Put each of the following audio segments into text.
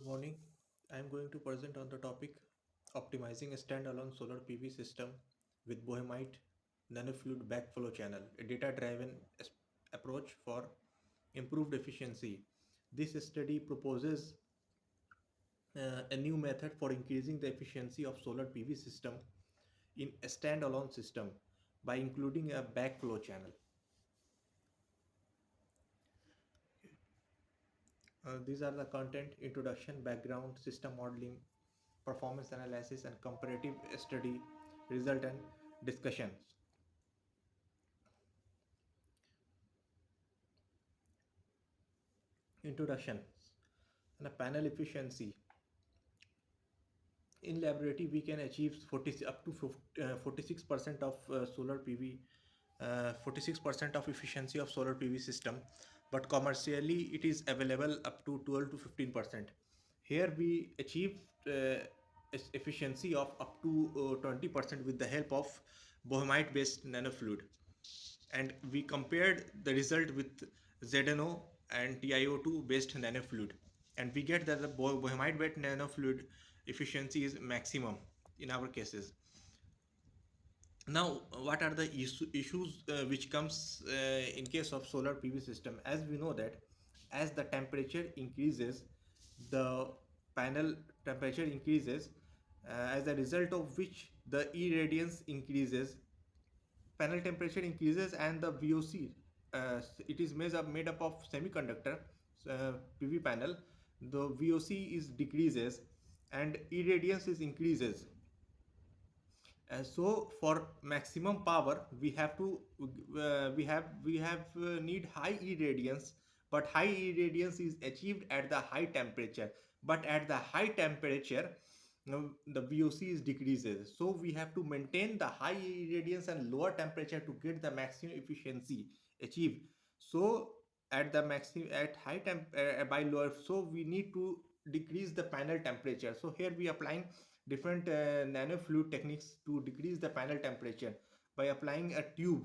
Good morning. I am going to present on the topic optimizing a standalone solar PV system with bohemite nanofluid backflow channel, a data-driven approach for improved efficiency. This study proposes a new method for increasing the efficiency of solar PV system in a standalone system by including a backflow channel. These are the content, introduction, background, system modeling, performance analysis, and comparative study result and discussions. Introduction and a panel efficiency. In laboratory, we can achieve 40, up to 46% of solar PV, 46% of efficiency of solar PV system, but commercially it is available up to 12 to 15%. Here we achieve efficiency of up to 20% with the help of bohemite based nanofluid, and we compared the result with ZNO and TiO2 based nanofluid, and we get that the bohemite based nanofluid efficiency is maximum in our cases. Now, what are the issues which comes in case of solar PV system? As we know that as the temperature increases, the panel temperature increases, as a result of which the irradiance increases, panel temperature increases, and the VOC, it is made up of semiconductor PV panel. The VOC is decreases and irradiance is increases. So for maximum power, we have to need high irradiance, but high irradiance is achieved at the high temperature. But at the high temperature, the VOC is decreases. So we have to maintain the high irradiance and lower temperature to get the maximum efficiency achieved. So at the maximum at high temp by lower, so we need to decrease the panel temperature. So here we applying different nanofluid techniques to decrease the panel temperature by applying a tube,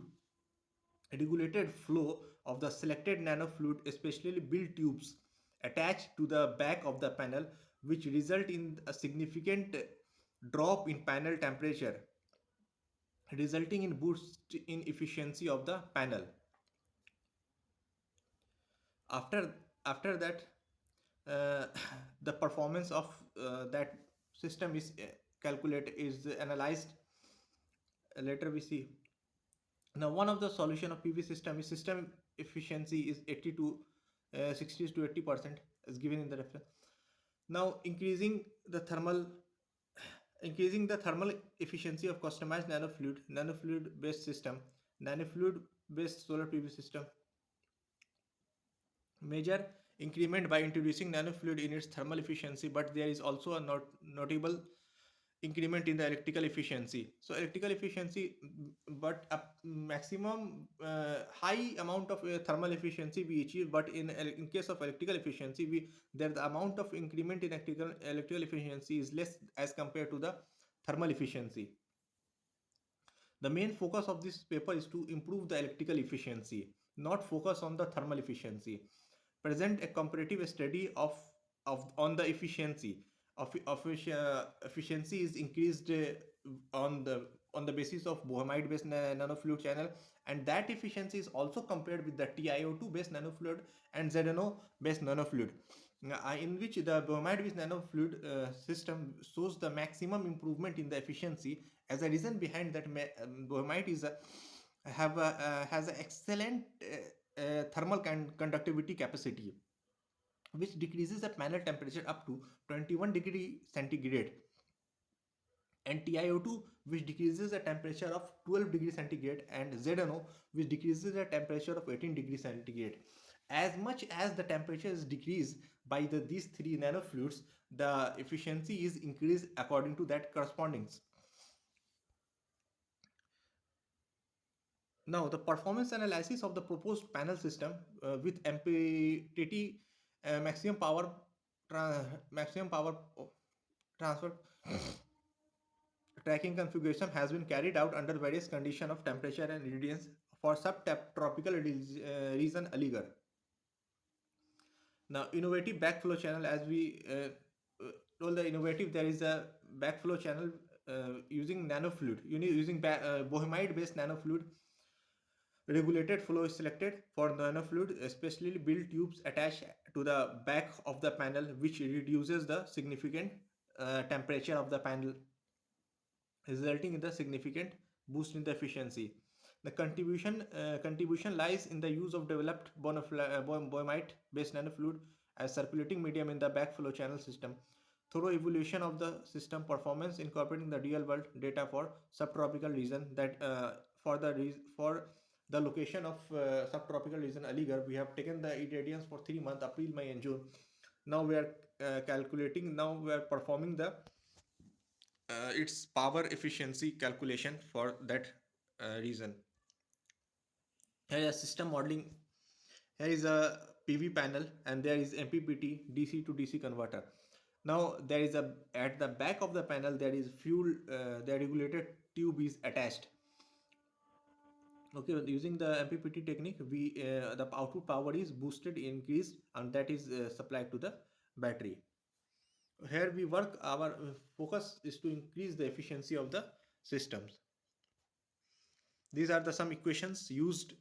a regulated flow of the selected nanofluid, especially built tubes attached to the back of the panel, which result in a significant drop in panel temperature, resulting in boost in efficiency of the panel. After that, uh, the performance of that system is calculated, is analyzed. Later we see. Now, one of the solution of PV system is system efficiency is 80 to 60 to 80% as given in the reference. Now, increasing the thermal efficiency of customized nanofluid based system, nanofluid based solar PV system. Major increment by introducing nanofluid in its thermal efficiency, but there is also a notable increment in the electrical efficiency. So electrical efficiency, but a maximum high amount of thermal efficiency we achieve, but in case of electrical efficiency, the amount of increment in electrical efficiency is less as compared to the thermal efficiency. The main focus of this paper is to improve the electrical efficiency, not focus on the thermal efficiency. Present a comparative study of on the efficiency efficiency is increased on the basis of bohemite based nanofluid channel, and that efficiency is also compared with the TiO2 based nanofluid and ZNO based nanofluid, in which the bohemite based nanofluid system shows the maximum improvement in the efficiency. As a reason behind that, bohemite is has an excellent thermal conductivity capacity, which decreases the panel temperature up to 21 degree centigrade, and TiO2, which decreases the temperature of 12 degree centigrade, and ZNO, which decreases the temperature of 18 degree centigrade. As much as the temperature is decreased by these three nanofluids, the efficiency is increased according to that correspondings. Now, the performance analysis of the proposed panel system with MPPT, maximum power maximum power transfer tracking configuration has been carried out under various conditions of temperature and irradiance for subtropical region Aligarh. Now, innovative backflow channel, as we all the innovative, there is a backflow channel using nanofluid. You need using bohemite based nanofluid. Regulated flow is selected for nanofluid, especially built tubes attached to the back of the panel, which reduces the significant temperature of the panel, resulting in the significant boost in the efficiency. The contribution lies in the use of developed boehmite-based nanofluid as circulating medium in the backflow channel system. Thorough evaluation of the system performance, incorporating the real-world data for subtropical region, that for the location of subtropical region Aligarh, we have taken the irradiance for 3 months, April, May, and June. Now we are calculating. Now we are performing the its power efficiency calculation for that reason. Here is system modeling. Here is a PV panel and there is MPPT DC to DC converter. Now there is a at the back of the panel there is fuel. The regulated tube is attached. Okay, using the MPPT technique, we the output power is boosted, increased, and that is supplied to the battery. Here we work. Our focus is to increase the efficiency of the systems. These are the some equations used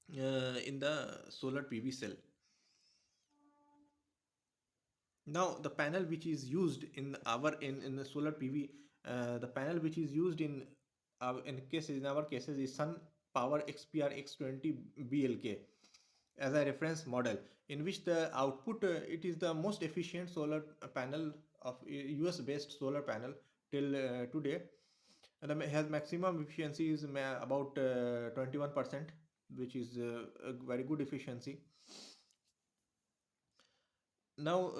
in the solar PV cell. Now the panel which is used in in the solar PV, the panel which is used in our cases is Sun Power XPR X20 BLK as a reference model, in which the output it is the most efficient solar panel of US based solar panel till today, and has maximum efficiency is about 21%, which is a very good efficiency. Now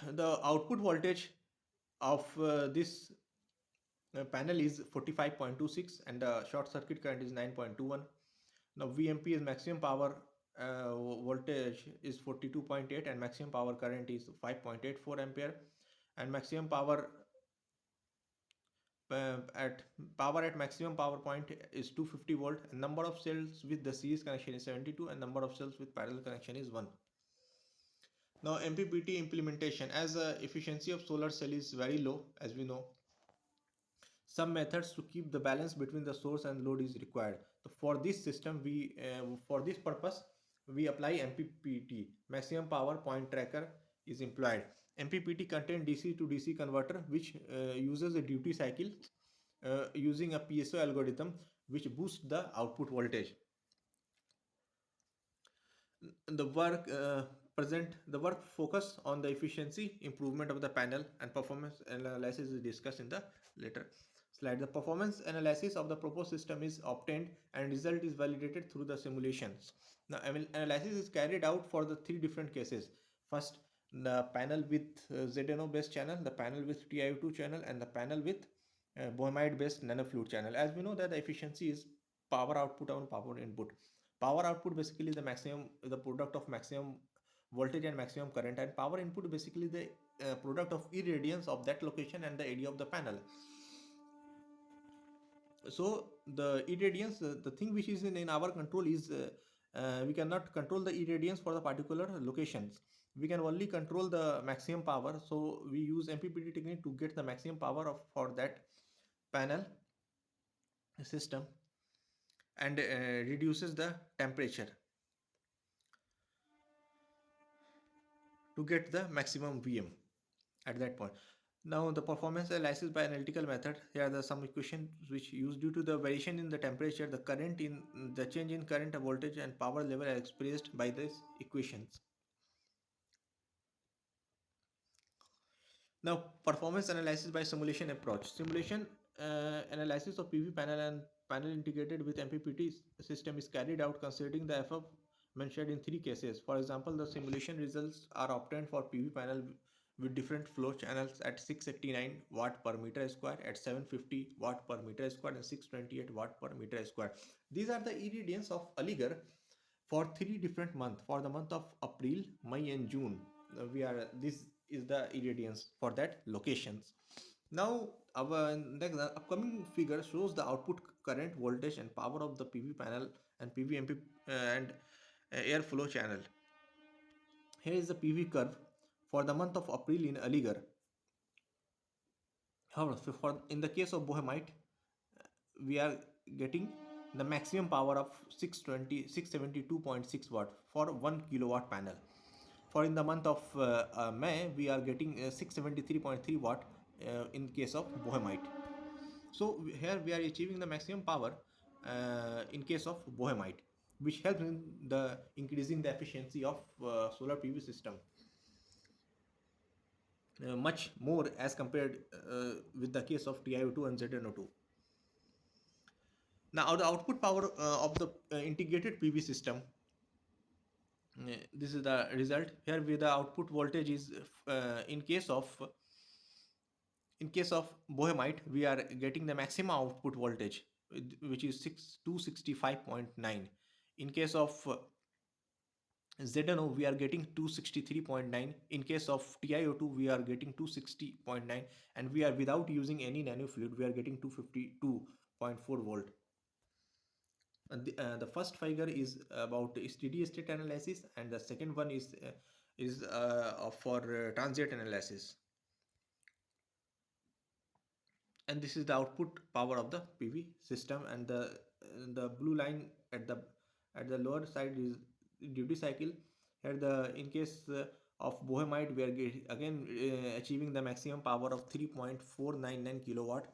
the output voltage of this panel is 45.26 and the short circuit current is 9.21. Now VMP is maximum power voltage is 42.8 and maximum power current is 5.84 ampere, and maximum power at maximum power point is 250 volt, and number of cells with the series connection is 72 and number of cells with parallel connection is 1. Now MPPT implementation, as the efficiency of solar cell is very low, as we know, some methods to keep the balance between the source and load is required. So for this system, for this purpose we apply MPPT, maximum power point tracker is employed. MPPT contains DC to DC converter, which uses a duty cycle using a PSO algorithm, which boosts the output voltage. The work focus on the efficiency improvement of the panel, and performance analysis is discussed in the later slide. The performance analysis of the proposed system is obtained and result is validated through the simulations. Now analysis is carried out for the three different cases. First, the panel with ZNO based channel, the panel with TiO2 channel, and the panel with boehmite based nanofluid channel. As we know that the efficiency is power output on power input. Power output basically the product of maximum voltage and maximum current, and power input basically the product of irradiance of that location and the area of the panel. So the irradiance, the thing which is in our control is we cannot control the irradiance for the particular locations. We can only control the maximum power. So we use MPPT technique to get the maximum power of for that panel system, and reduces the temperature to get the maximum VM at that point. Now the performance analysis by analytical method. Here are some equations which used due to the variation in the temperature, the change in current, voltage, and power level are expressed by these equations. Now performance analysis by simulation approach. Simulation analysis of PV panel and panel integrated with MPPT system is carried out considering the above mentioned in three cases. For example, the simulation results are obtained for PV panel with different flow channels at 689 watt per meter square, at 750 watt per meter square, and 628 watt per meter square. These are the irradiance of Aligarh for three different months. For the month of April, May, and June, this is the irradiance for that locations. Now our next upcoming figure shows the output current, voltage, and power of the PV panel and PV MP and airflow channel. Here is the PV curve. for the month of April in Aligarh. However, in the case of Bohemite, we are getting the maximum power of 672.6 watt for 1 kilowatt panel. For in the month of May, we are getting 673.3 watt in case of Bohemite. So here we are achieving the maximum power in case of Bohemite, which helps in the increasing the efficiency of solar PV system much more as compared with the case of TiO2 and ZnO2. Now the output power of the integrated PV system, this is the result. Here with the output voltage is in case of Bohemite, we are getting the maximum output voltage, which is 265.9. In case of ZNO, we are getting 263.9. In case of TiO2, we are getting 260.9, and we are without using any nano fluid, we are getting 252.4 volt. The first figure is about steady state analysis, and the second one is for transient analysis. And this is the output power of the PV system, and the blue line at the lower side is duty cycle. Here the in case of Bohemite, we are again achieving the maximum power of 3.499 kilowatt,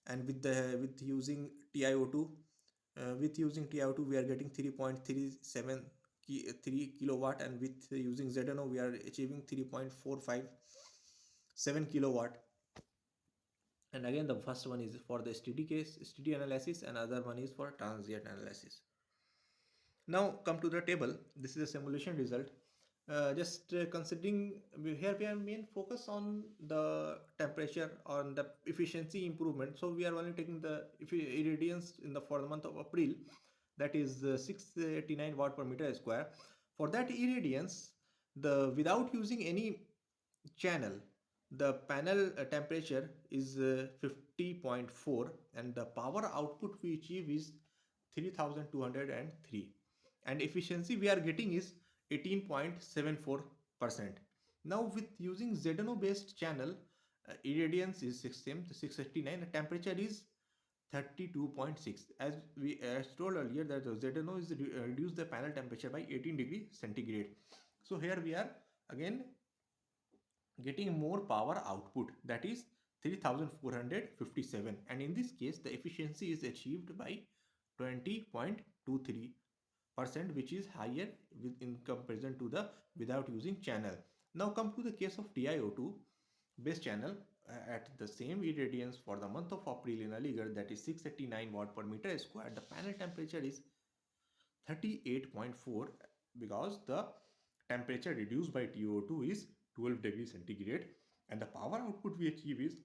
and with using TiO2 we are getting 3.373 kilowatt, and with using ZNO we are achieving 3.457 kilowatt. And again, the first one is for the steady analysis, and other one is for transient analysis. Now come to the table. This is a simulation result. Just considering here we are main focus on the temperature, on the efficiency improvement. So we are only taking the irradiance for the month of April, that is 689 watt per meter square. For that irradiance, the without using any channel, the panel temperature is 50.4, and the power output we achieve is 3203, and efficiency we are getting is 18.74%. Now with using ZNO based channel, irradiance is 689, temperature is 32.6. As we told earlier that the ZNO is reduce the panel temperature by 18 degree centigrade. So here we are again getting more power output, that is 3457, and in this case the efficiency is achieved by 20.23%, which is higher in comparison to the without using channel. Now come to the case of TiO2 base channel. At the same irradiance for the month of April in Aligarh, that is 689 watt per meter square, the panel temperature is 38.4, because the temperature reduced by TiO2 is 12 degrees centigrade, and the power output we achieve is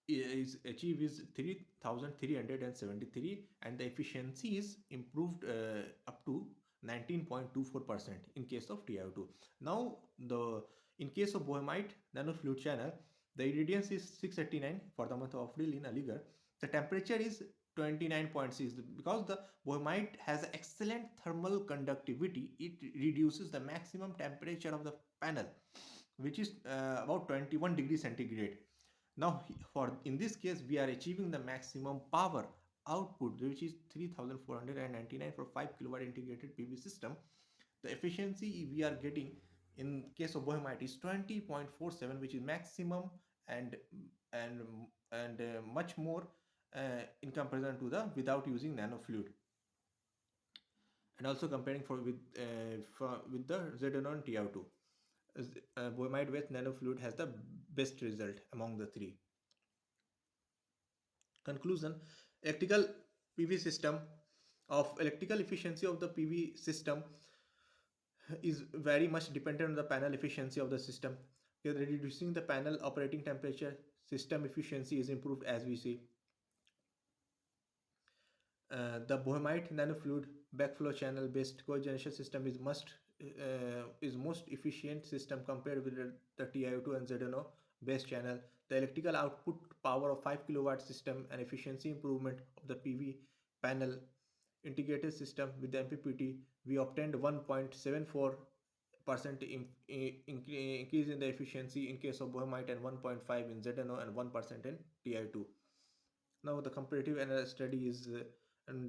3373, and the efficiency is improved up to 19.24% in case of TiO2. Now in case of Bohemite nanofluid channel, the irradiance is 689 for the month of April in Aligarh. The temperature is 29.6, because the Bohemite has excellent thermal conductivity. It reduces the maximum temperature of the panel, which is about 21 degrees centigrade. Now for in this case we are achieving the maximum power output, which is 3499 for 5 kilowatt integrated PV system. The efficiency we are getting in case of Bohemite is 20.47, which is maximum, and much more in comparison to the without using nano fluid. And also comparing with the ZNO and TiO2, Bohemite with nano fluid has the best result among the three. Conclusion: electrical PV system electrical efficiency of the PV system is very much dependent on the panel efficiency of the system. Reducing the panel operating temperature, system efficiency is improved, as we see. The Bohemite nanofluid backflow channel based cogeneration system is most efficient system compared with the TiO2 and ZNO based channel. The electrical output power of 5 kilowatt system and efficiency improvement of the PV panel integrated system with the MPPT, we obtained 1.74 percent increase in the efficiency in case of bohemite, and 1.5 in ZNO, and 1% in Ti2. Now the comparative study is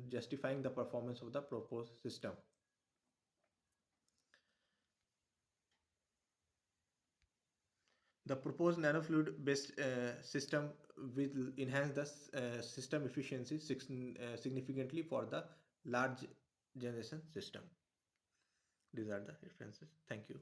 justifying the performance of the proposed system. The proposed nanofluid based system will enhance the system efficiency significantly for the large generation system. These are the references. Thank you.